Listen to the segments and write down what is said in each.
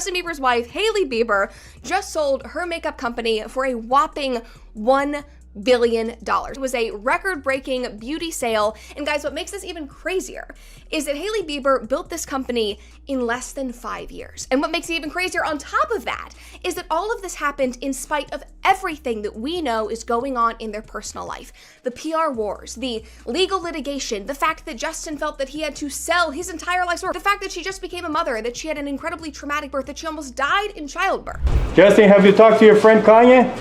Justin Bieber's wife, Hailey Bieber, just sold her makeup company for a whopping $1 billion. It was a record-breaking beauty sale, and guys, what makes this even crazier is that Hailey Bieber built this company in less than 5 years. And what makes it even crazier on top of that is that all of this happened in spite of everything that we know is going on in their personal life. The PR wars, the legal litigation, the fact that Justin felt that he had to sell his entire life's work, the fact that she just became a mother, that she had an incredibly traumatic birth, that she almost died in childbirth. Justin, have you talked to your friend Kanye?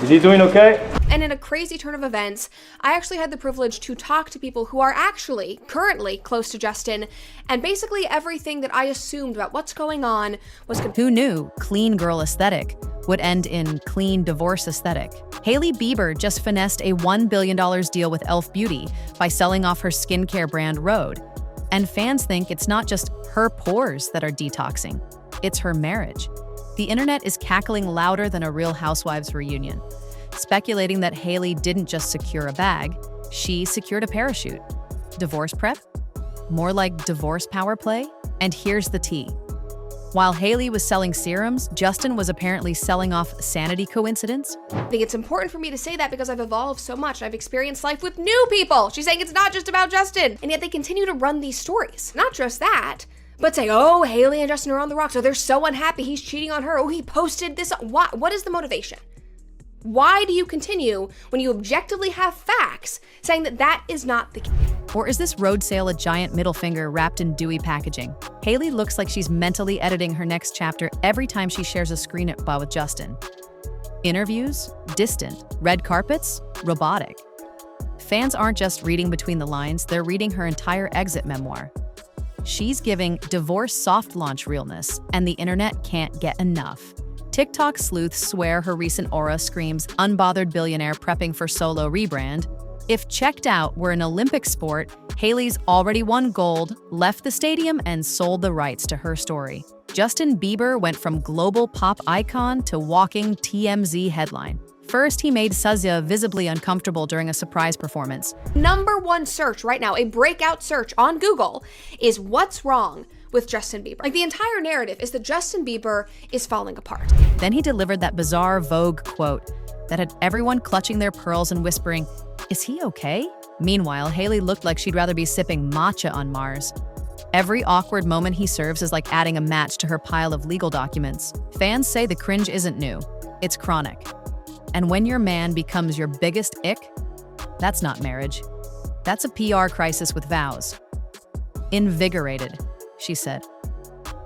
Is he doing okay? And in a crazy turn of events, I actually had the privilege to talk to people who are actually currently close to Justin, and basically everything that I assumed about what's going on was Who knew clean girl aesthetic would end in clean divorce aesthetic? Hailey Bieber just finessed a $1 billion deal with e.l.f. Beauty by selling off her skincare brand Rhode. And fans think it's not just her pores that are detoxing, it's her marriage. The internet is cackling louder than a Real Housewives reunion, speculating that Hailey didn't just secure a bag, she secured a parachute. Divorce prep? More like divorce power play? And here's the tea. While Hailey was selling serums, Justin was apparently selling off sanity. Coincidence? I think it's important for me to say that because I've evolved so much and I've experienced life with new people. She's saying it's not just about Justin. And yet they continue to run these stories. Not just that, but say, oh, Hailey and Justin are on the rocks. Oh, they're so unhappy. He's cheating on her. Oh, he posted this. What is the motivation? Why do you continue when you objectively have facts saying that that is not the case? Or is this Rhode sale a giant middle finger wrapped in dewy packaging? Hailey looks like she's mentally editing her next chapter every time she shares a screen with Justin. Interviews? Distant. Red carpets? Robotic. Fans aren't just reading between the lines, they're reading her entire exit memoir. She's giving divorce soft launch realness, and the internet can't get enough. TikTok sleuths swear her recent aura screams unbothered billionaire prepping for solo rebrand. If checked out were an Olympic sport, Hailey's already won gold, left the stadium, and sold the rights to her story. Justin Bieber went from global pop icon to walking TMZ headline. First, he made SZA visibly uncomfortable during a surprise performance. #1 search right now, a breakout search on Google, is what's wrong with Justin Bieber. Like, the entire narrative is that Justin Bieber is falling apart. Then he delivered that bizarre Vogue quote that had everyone clutching their pearls and whispering, "Is he okay?" Meanwhile, Hailey looked like she'd rather be sipping matcha on Mars. Every awkward moment he serves is like adding a match to her pile of legal documents. Fans say the cringe isn't new, it's chronic. And when your man becomes your biggest ick, that's not marriage. That's a PR crisis with vows. Invigorated, she said.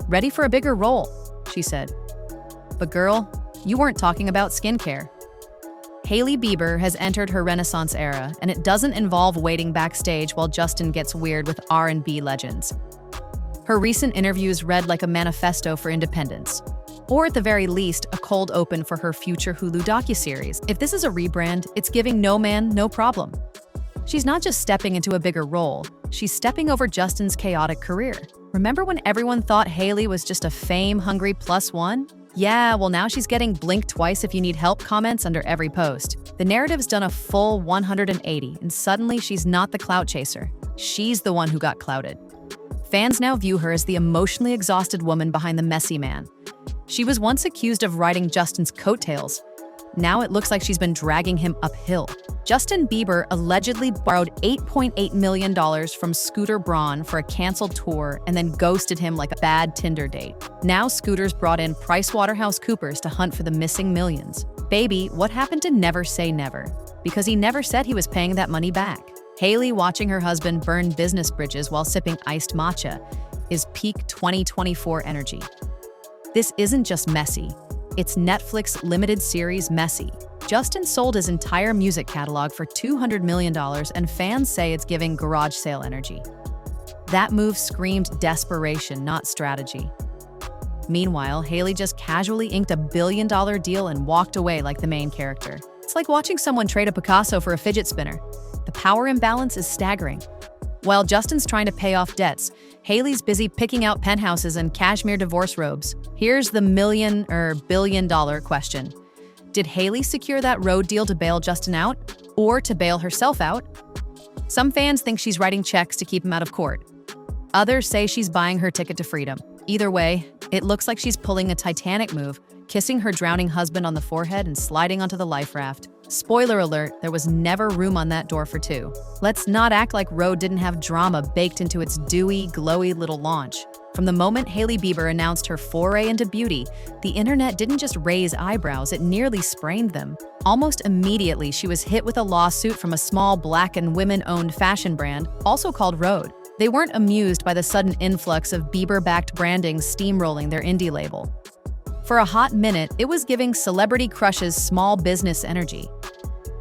Ready for a bigger role, she said. But girl, you weren't talking about skincare. Hailey Bieber has entered her Renaissance era, and it doesn't involve waiting backstage while Justin gets weird with R&B legends. Her recent interviews read like a manifesto for independence. Or at the very least, a cold open for her future Hulu docuseries. If this is a rebrand, it's giving no man, no problem. She's not just stepping into a bigger role, she's stepping over Justin's chaotic career. Remember when everyone thought Hailey was just a fame-hungry +1? Yeah, well now she's getting blink twice if you need help comments under every post. The narrative's done a full 180, and suddenly she's not the clout chaser. She's the one who got clouted. Fans now view her as the emotionally exhausted woman behind the messy man. She was once accused of riding Justin's coattails. Now it looks like she's been dragging him uphill. Justin Bieber allegedly borrowed $8.8 million from Scooter Braun for a canceled tour and then ghosted him like a bad Tinder date. Now Scooter's brought in PricewaterhouseCoopers to hunt for the missing millions. Baby, what happened to never say never? Because he never said he was paying that money back. Hailey watching her husband burn business bridges while sipping iced matcha is peak 2024 energy. This isn't just messy, it's Netflix limited series messy. Justin sold his entire music catalog for $200 million, and fans say it's giving garage sale energy. That move screamed desperation, not strategy. Meanwhile, Hailey just casually inked a $1 billion deal and walked away like the main character. It's like watching someone trade a Picasso for a fidget spinner. The power imbalance is staggering. While Justin's trying to pay off debts, Hailey's busy picking out penthouses and cashmere divorce robes. Here's the billion-dollar question. Did Hailey secure that Rhode deal to bail Justin out, or to bail herself out? Some fans think she's writing checks to keep him out of court. Others say she's buying her ticket to freedom. Either way, it looks like she's pulling a Titanic move, kissing her drowning husband on the forehead and sliding onto the life raft. Spoiler alert, there was never room on that door for two. Let's not act like Rhode didn't have drama baked into its dewy, glowy little launch. From the moment Hailey Bieber announced her foray into beauty, the internet didn't just raise eyebrows, it nearly sprained them. Almost immediately, she was hit with a lawsuit from a small Black and women-owned fashion brand, also called Rhode. They weren't amused by the sudden influx of Bieber-backed branding steamrolling their indie label. For a hot minute, it was giving celebrity crushes small business energy.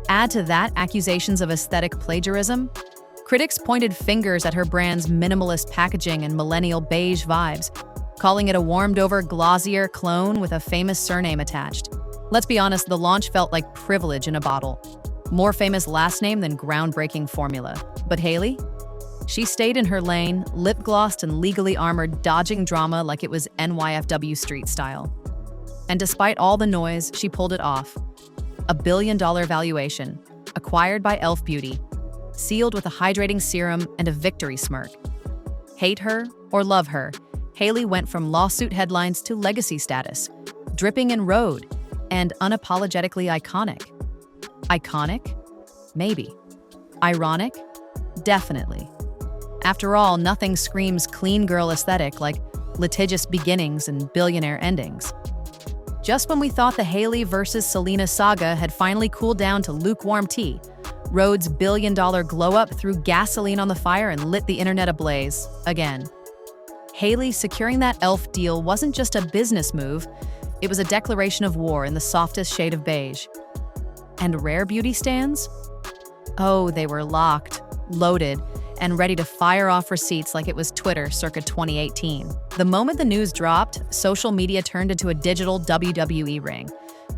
Add to that accusations of aesthetic plagiarism. Critics pointed fingers at her brand's minimalist packaging and millennial beige vibes, calling it a warmed-over, glossier clone with a famous surname attached. Let's be honest, the launch felt like privilege in a bottle. More famous last name than groundbreaking formula. But Hailey? She stayed in her lane, lip-glossed and legally armored, dodging drama like it was NYFW street style. And despite all the noise, she pulled it off. $1 billion valuation, acquired by Elf Beauty, sealed with a hydrating serum and a victory smirk. Hate her or love her, Hailey went from lawsuit headlines to legacy status, dripping in Rhode, and unapologetically iconic. Iconic? Maybe. Ironic? Definitely. After all, nothing screams clean girl aesthetic like litigious beginnings and billionaire endings. Just when we thought the Hailey versus Selena saga had finally cooled down to lukewarm tea, Rhode's billion-dollar glow-up threw gasoline on the fire and lit the internet ablaze again. Hailey securing that Elf deal wasn't just a business move, it was a declaration of war in the softest shade of beige. And rare beauty stands? Oh, they were locked, loaded, and ready to fire off receipts like it was Twitter circa 2018. The moment the news dropped, social media turned into a digital WWE ring,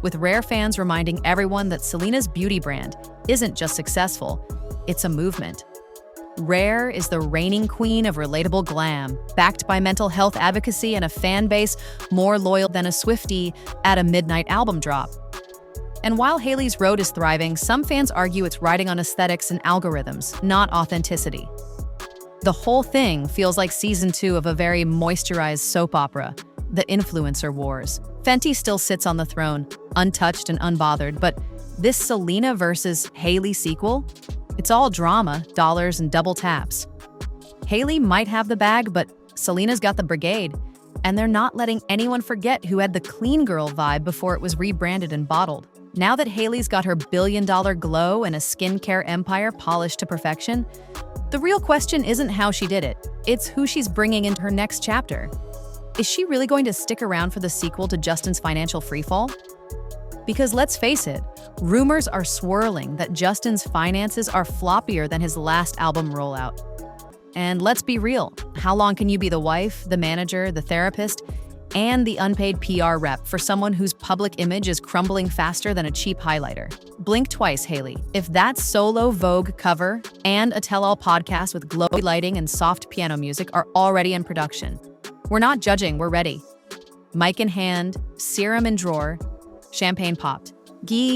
with Rare fans reminding everyone that Selena's beauty brand isn't just successful, it's a movement. Rare is the reigning queen of relatable glam, backed by mental health advocacy and a fan base more loyal than a Swiftie at a midnight album drop. And while Hailey's Rhode is thriving, some fans argue it's riding on aesthetics and algorithms, not authenticity. The whole thing feels like season 2 of a very moisturized soap opera, The Influencer Wars. Fenty still sits on the throne, untouched and unbothered, but this Selena versus Hailey sequel? It's all drama, dollars, and double taps. Hailey might have the bag, but Selena's got the brigade, and they're not letting anyone forget who had the clean girl vibe before it was rebranded and bottled. Now that Hailey's got her billion-dollar glow and a skincare empire polished to perfection, the real question isn't how she did it, it's who she's bringing into her next chapter. Is she really going to stick around for the sequel to Justin's financial freefall? Because let's face it, rumors are swirling that Justin's finances are floppier than his last album rollout. And let's be real, how long can you be the wife, the manager, the therapist, and the unpaid PR rep for someone whose public image is crumbling faster than a cheap highlighter? Blink twice, Hailey. If that solo Vogue cover and a tell-all podcast with glowy lighting and soft piano music are already in production, we're not judging, we're ready. Mic in hand, serum in drawer, champagne popped. Ghee